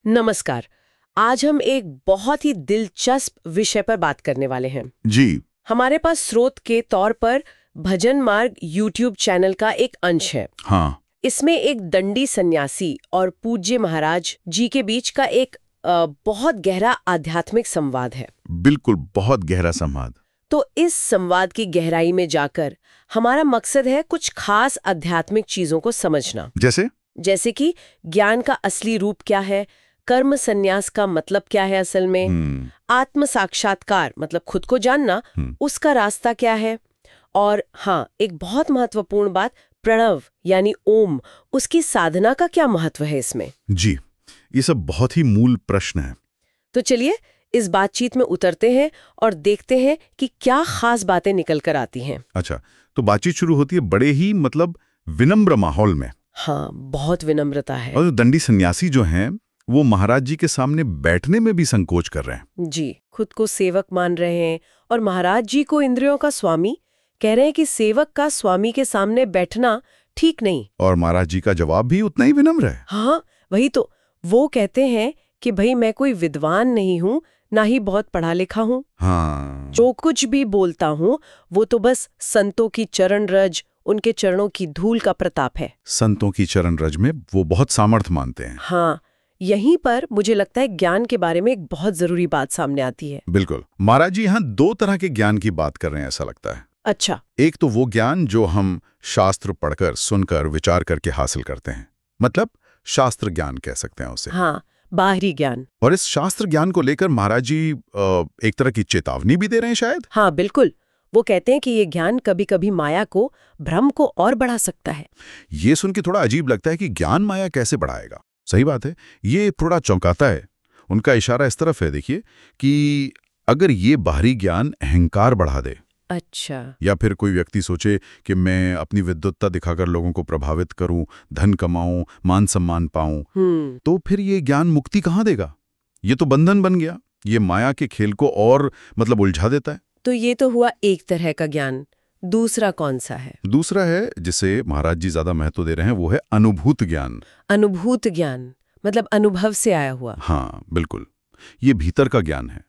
नमस्कार। आज हम एक बहुत ही दिलचस्प विषय पर बात करने वाले हैं। जी। हमारे पास स्रोत के तौर पर भजन मार्ग यूट्यूब चैनल का एक अंश है। हाँ। इसमें एक दंडी सन्यासी और पूज्य महाराज जी के बीच का एक बहुत गहरा आध्यात्मिक संवाद है। बिल्कुल, बहुत गहरा संवाद। तो इस संवाद की गहराई में जाकर हमारा मकसद है कुछ खास आध्यात्मिक चीजों को समझना। जैसे कि ज्ञान का असली रूप क्या है, कर्म संन्यास का मतलब क्या है असल में, आत्म साक्षात्कार मतलब खुद को जानना, उसका रास्ता क्या है, और हाँ, एक बहुत महत्वपूर्ण बात, प्रणव यानी ओम, उसकी साधना का क्या महत्व है इसमें। जी, ये सब बहुत ही मूल प्रश्न है। तो चलिए इस बातचीत में उतरते हैं और देखते हैं कि क्या खास बातें निकल कर आती हैं। अच्छा, तो बातचीत शुरू होती है बड़े ही विनम्र माहौल में। हाँ, बहुत विनम्रता है। और दंडी सन्यासी जो हैं वो महाराज जी के सामने बैठने में भी संकोच कर रहे हैं। जी, खुद को सेवक मान रहे हैं और महाराज जी को इंद्रियों का स्वामी कह रहे हैं कि सेवक का स्वामी के सामने बैठना ठीक नहीं। और महाराज जी का जवाब भी उतना ही विनम्र है। हाँ, वही तो। वो कहते हैं कि भाई मैं कोई विद्वान नहीं हूँ, ना ही बहुत पढ़ा लिखा हूँ। हाँ। जो कुछ भी बोलता हूँ वो तो बस संतों की चरण रज, उनके चरणों की धूल का प्रताप है। संतों की चरण रज में वो बहुत सामर्थ्य मानते हैं। हाँ, यहीं पर मुझे लगता है ज्ञान के बारे में एक बहुत जरूरी बात सामने आती है। बिल्कुल, महाराज जी यहाँ दो तरह के ज्ञान की बात कर रहे हैं, ऐसा लगता है। अच्छा। एक तो वो ज्ञान जो हम शास्त्र पढ़कर, सुनकर, विचार करके हासिल करते हैं, मतलब शास्त्र ज्ञान कह सकते हैं उसे। हाँ, बाहरी ज्ञान। और इस शास्त्र ज्ञान को लेकर महाराज जी एक तरह की चेतावनी भी दे रहे हैं शायद। हाँ, बिल्कुल। वो कहते हैं कि ये ज्ञान कभी कभी माया को, भ्रम को और बढ़ा सकता है। ये सुन के थोड़ा अजीब लगता है कि ज्ञान माया कैसे बढ़ाएगा। सही बात है, ये थोड़ा चौंकाता है। उनका इशारा इस तरफ है, देखिए, कि अगर ये बाहरी ज्ञान अहंकार बढ़ा दे। अच्छा। या फिर कोई व्यक्ति सोचे कि मैं अपनी विद्वत्ता दिखाकर लोगों को प्रभावित करूं, धन कमाऊं, मान सम्मान पाऊं, तो फिर ये ज्ञान मुक्ति कहाँ देगा? ये तो बंधन बन गया। ये माया के खेल को और उलझा देता है। तो ये तो हुआ एक तरह का ज्ञान। दूसरा कौन सा है? दूसरा है जिसे महाराज जी ज्यादा महत्व दे रहे हैं, वो है अनुभूत ज्ञान। अनुभूत ज्ञान मतलब अनुभव से आया हुआ। हाँ, बिल्कुल। ये भीतर का ज्ञान है।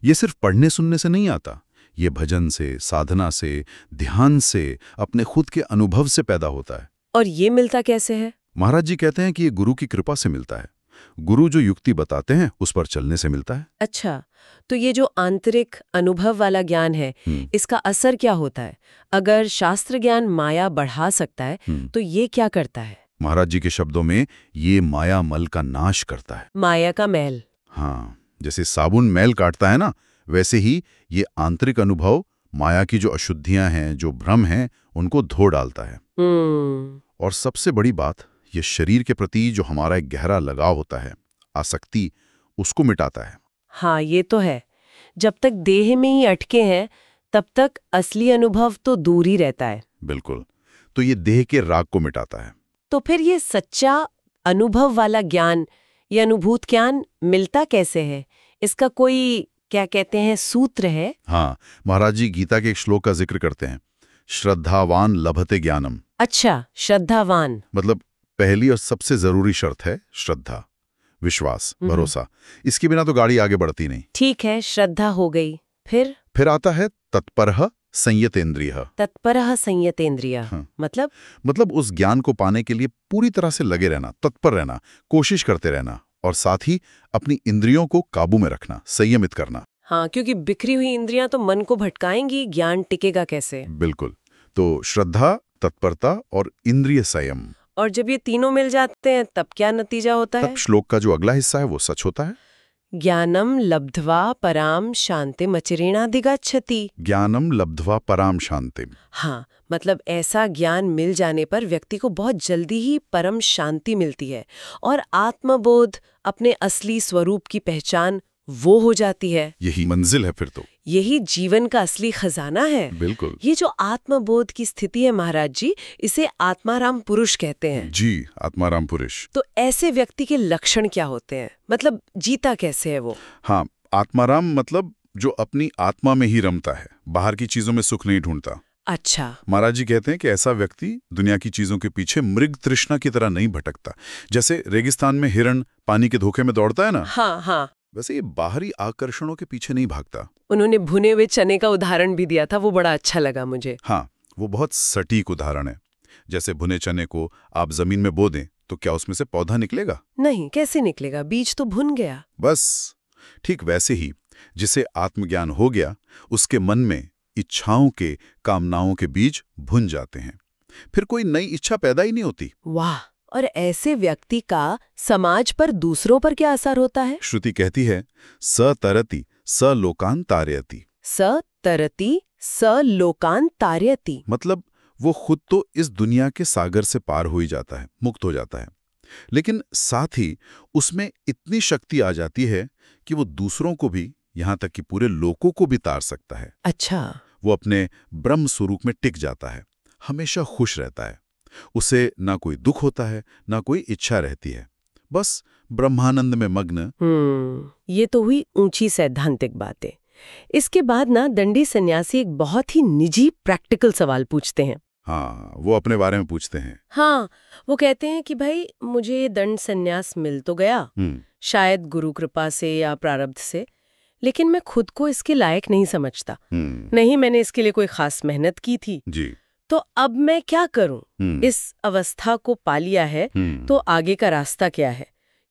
ये सिर्फ पढ़ने सुनने से नहीं आता। ये भजन से, साधना से, ध्यान से, अपने खुद के अनुभव से पैदा होता है। और ये मिलता कैसे है? महाराज जी कहते हैं कि ये गुरु की कृपा से मिलता है। गुरु जो युक्ति बताते हैं उस पर चलने से मिलता है। अच्छा, तो ये जो आंतरिक अनुभव वाला ज्ञान है, इसका असर क्या होता है? अगर शास्त्र ज्ञान माया बढ़ा सकता है, तो ये क्या करता है? महाराज जी के शब्दों में, ये माया मल का नाश करता है। माया का मैल। हाँ, जैसे साबुन मैल काटता है ना, वैसे ही ये आंतरिक अनुभव माया की जो अशुद्धियां हैं, जो भ्रम हैं, उनको धो डालता है। और सबसे बड़ी बात, ये शरीर के प्रति जो हमारा एक गहरा लगाव होता है, आसक्ति, उसको मिटाता है। हाँ, ये तो है। जब तक देह में ही अटके हैं तब तक असली अनुभव तो दूर ही रहता है। बिल्कुल। तो ये देह के राग को मिटाता है। तो फिर ये सच्चा अनुभव वाला ज्ञान, ये अनुभूत ज्ञान मिलता कैसे है? इसका कोई क्या कहते हैं सूत्र है? हाँ, महाराज जी गीता के एक श्लोक का जिक्र करते हैं, श्रद्धावान लभते ज्ञानम। अच्छा, श्रद्धावान मतलब पहली और सबसे जरूरी शर्त है श्रद्धा, विश्वास, भरोसा। इसके बिना तो गाड़ी आगे बढ़ती नहीं। ठीक है, श्रद्धा हो गई। फिर आता है तत्परः संयतेन्द्रियः। तत्परः संयतेन्द्रियः। हाँ। मतलब उस ज्ञान को पाने के लिए पूरी तरह से लगे रहना, तत्पर रहना, कोशिश करते रहना, और साथ ही अपनी इंद्रियों को काबू में रखना, संयमित करना। हाँ, क्योंकि बिखरी हुई इंद्रियां तो मन को भटकाएंगी, ज्ञान टिकेगा कैसे? बिल्कुल। तो श्रद्धा, तत्परता और इंद्रिय संयम। और जब ये तीनों मिल जाते हैं तब क्या नतीजा होता है? तब श्लोक का जो अगला हिस्सा है वो सच होता है। ज्ञानम लब्ध्वा पराम शांतिमचिरेणाधिगच्छति। ज्ञानम लब्ध्वा पराम शांतिम। हाँ, मतलब ऐसा ज्ञान मिल जाने पर व्यक्ति को बहुत जल्दी ही परम शांति मिलती है और आत्मबोध, अपने असली स्वरूप की पहचान वो हो जाती है। यही मंजिल है फिर तो। यही जीवन का असली खजाना है। बिल्कुल। ये जो आत्मबोध की स्थिति है महाराज जी, इसे आत्माराम पुरुष कहते हैं। जी, आत्माराम पुरुष। तो ऐसे व्यक्ति के लक्षण क्या होते हैं? मतलब जीता कैसे है वो? हाँ, आत्माराम मतलब जो अपनी आत्मा में ही रमता है, बाहर की चीजों में सुख नहीं ढूंढता। अच्छा। महाराज जी कहते हैं कि ऐसा व्यक्ति दुनिया की चीजों के पीछे मृग तृष्णा की तरह नहीं भटकता। जैसे रेगिस्तान में हिरण पानी के धोखे में दौड़ता है ना, हाँ हाँ, वैसे ये बाहरी आकर्षणों के पीछे नहीं भागता। उन्होंने भुने हुए चने का उदाहरण भी दिया था, वो बड़ा अच्छा लगा मुझे। हाँ, वो बहुत सटीक उदाहरण है। जैसे भुने चने को आप जमीन में बो दें तो क्या उसमें से पौधा निकलेगा? नहीं, कैसे निकलेगा, बीज तो भुन गया। बस ठीक वैसे ही जिसे आत्मज्ञान हो गया, उसके मन में इच्छाओं के, कामनाओं के बीज भुन जाते हैं। फिर कोई नई इच्छा पैदा ही नहीं होती। वाह! और ऐसे व्यक्ति का समाज पर, दूसरों पर क्या असर होता है? श्रुति कहती है, स तरति स लोकान तारयति। स तरति स लोकान तारयति, मतलब वो खुद तो इस दुनिया के सागर से पार हो ही जाता है, मुक्त हो जाता है, लेकिन साथ ही उसमें इतनी शक्ति आ जाती है कि वो दूसरों को भी, यहाँ तक कि पूरे लोकों को भी तार सकता है। अच्छा। वो अपने ब्रह्म स्वरूप में टिक जाता है, हमेशा खुश रहता है। उसे ना कोई दुख होता है, ना कोई इच्छा रहती है, बस ब्रह्मानंद में मग्न। ये तो हुई ऊंची सैद्धांतिक बातें। इसके बाद ना दंडी सन्यासी एक बहुत ही निजी प्रैक्टिकल सवाल पूछते हैं। हाँ, वो अपने बारे में पूछते हैं। हाँ, वो कहते हैं कि भाई मुझे दंड सन्यास मिल तो गया, शायद गुरु कृपा से या प्रारब्ध से, लेकिन मैं खुद को इसके लायक नहीं समझता। नहीं, मैंने इसके लिए कोई खास मेहनत की थी जी। तो अब मैं क्या करूं? इस अवस्था को पा लिया है तो आगे का रास्ता क्या है?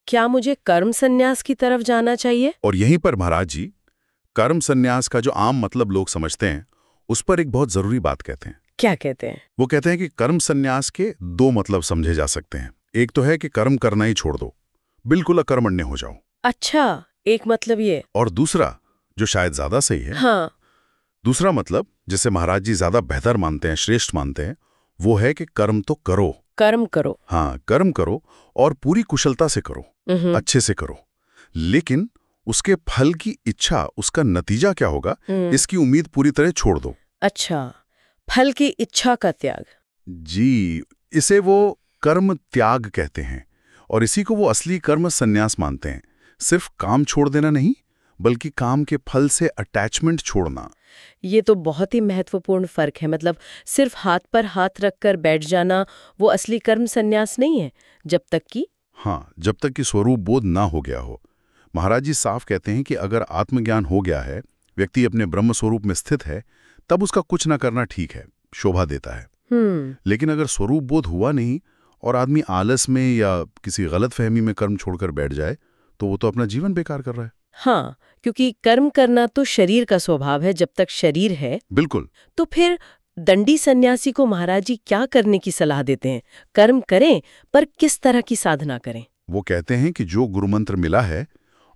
क्या मुझे कर्म सन्यास की तरफ जाना चाहिए? और यहीं पर महाराज जी कर्म सन्यास का जो आम मतलब लोग समझते हैं, उस पर एक बहुत जरूरी बात कहते हैं। क्या कहते हैं? वो कहते हैं कि कर्म सन्यास के दो मतलब समझे जा सकते हैं। एक तो है कि कर्म करना ही छोड़ दो, बिल्कुल अकर्मण्य हो जाओ। अच्छा, एक मतलब ये। और दूसरा, जो शायद ज्यादा सही है, हाँ, दूसरा मतलब जिसे महाराज जी ज्यादा बेहतर मानते हैं, श्रेष्ठ मानते हैं, वो है कि कर्म तो करो। कर्म करो। हाँ, कर्म करो और पूरी कुशलता से करो, अच्छे से करो, लेकिन उसके फल की इच्छा, उसका नतीजा क्या होगा, इसकी उम्मीद पूरी तरह छोड़ दो। अच्छा, फल की इच्छा का त्याग। जी, इसे वो कर्म त्याग कहते हैं और इसी को वो असली कर्म सन्यास मानते हैं। सिर्फ काम छोड़ देना नहीं, बल्कि काम के फल से अटैचमेंट छोड़ना। ये तो बहुत ही महत्वपूर्ण फर्क है। मतलब सिर्फ हाथ पर हाथ रखकर बैठ जाना वो असली कर्म सन्यास नहीं है, जब तक कि स्वरूप बोध ना हो गया हो। महाराज जी साफ कहते हैं कि अगर आत्मज्ञान हो गया है, व्यक्ति अपने ब्रह्म स्वरूप में स्थित है, तब उसका कुछ ना करना ठीक है, शोभा देता है। लेकिन अगर स्वरूप बोध हुआ नहीं और आदमी आलस में या किसी गलत फहमी में कर्म छोड़कर बैठ जाए, तो वो तो अपना जीवन बेकार कर रहा है। हाँ, क्योंकि कर्म करना तो शरीर का स्वभाव है, जब तक शरीर है। बिल्कुल। तो फिर दंडी सन्यासी को महाराज जी क्या करने की सलाह देते हैं? कर्म करें, पर किस तरह की साधना करें? वो कहते हैं कि जो गुरुमंत्र मिला है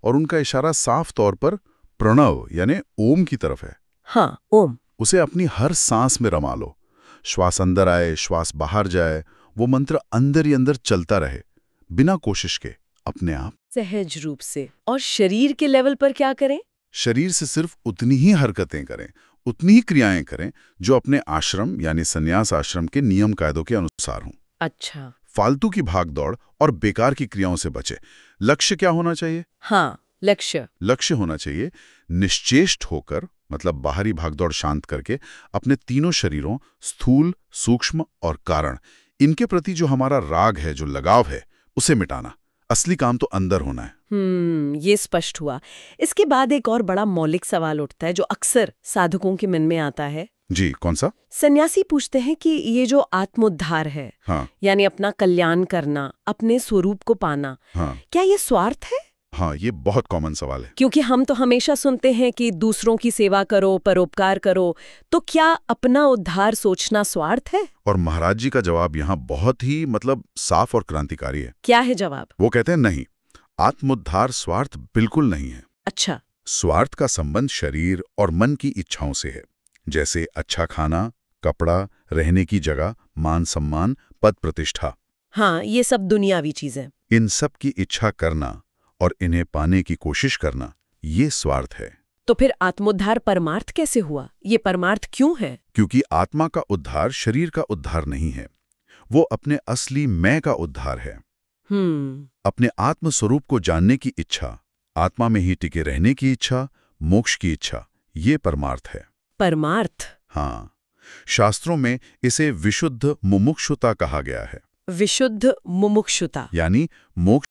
और उनका इशारा साफ तौर पर प्रणव यानी ओम की तरफ है। हाँ, ओम। उसे अपनी हर सांस में रमा लो। श्वास अंदर आए, श्वास बाहर जाए, वो मंत्र अंदर ही अंदर चलता रहे, बिना कोशिश के, अपने आप, सहज रूप से। और शरीर के लेवल पर क्या करें? शरीर से सिर्फ उतनी ही हरकतें करें, उतनी ही क्रियाएं करें जो अपने आश्रम यानी संन्यास आश्रम के नियम कायदों के अनुसार हों। अच्छा। फालतू की भागदौड़ और बेकार की क्रियाओं से बचे। लक्ष्य क्या होना चाहिए? हाँ, लक्ष्य होना चाहिए निश्चेष्ट होकर, मतलब बाहरी भागदौड़ शांत करके अपने तीनों शरीरों, स्थूल, सूक्ष्म और कारण, इनके प्रति जो हमारा राग है, जो लगाव है, उसे मिटाना। असली काम तो अंदर होना है। ये स्पष्ट हुआ। इसके बाद एक और बड़ा मौलिक सवाल उठता है जो अक्सर साधकों के मन में आता है। जी, कौन सा? सन्यासी पूछते हैं कि ये जो आत्मोद्धार है, हाँ, यानी अपना कल्याण करना, अपने स्वरूप को पाना, हाँ, क्या ये स्वार्थ है? हाँ, ये बहुत कॉमन सवाल है। क्योंकि हम तो हमेशा सुनते हैं कि दूसरों की सेवा करो, परोपकार करो, तो क्या अपना उद्धार सोचना स्वार्थ है? और महाराज जी का जवाब यहाँ बहुत ही साफ और क्रांतिकारी है। क्या है जवाब? वो कहते हैं नहीं, आत्मोद्धार स्वार्थ बिल्कुल नहीं है। अच्छा। स्वार्थ का संबंध शरीर और मन की इच्छाओं से है, जैसे अच्छा खाना, कपड़ा, रहने की जगह, मान सम्मान, पद प्रतिष्ठा। हाँ, ये सब दुनियावी चीजें। इन सब की इच्छा करना और इन्हें पाने की कोशिश करना, ये स्वार्थ है। तो फिर आत्मोद्धार परमार्थ कैसे हुआ? ये परमार्थ क्यों है? क्योंकि आत्मा का उद्धार शरीर का उद्धार नहीं है, वो अपने असली मैं का उद्धार है। अपने आत्म स्वरूप को जानने की इच्छा, आत्मा में ही टिके रहने की इच्छा, मोक्ष की इच्छा, ये परमार्थ है। परमार्थ? हाँ, शास्त्रों में इसे विशुद्ध मुमुक्षुता कहा गया है। विशुद्ध मुमुक्षुता यानी मोक्ष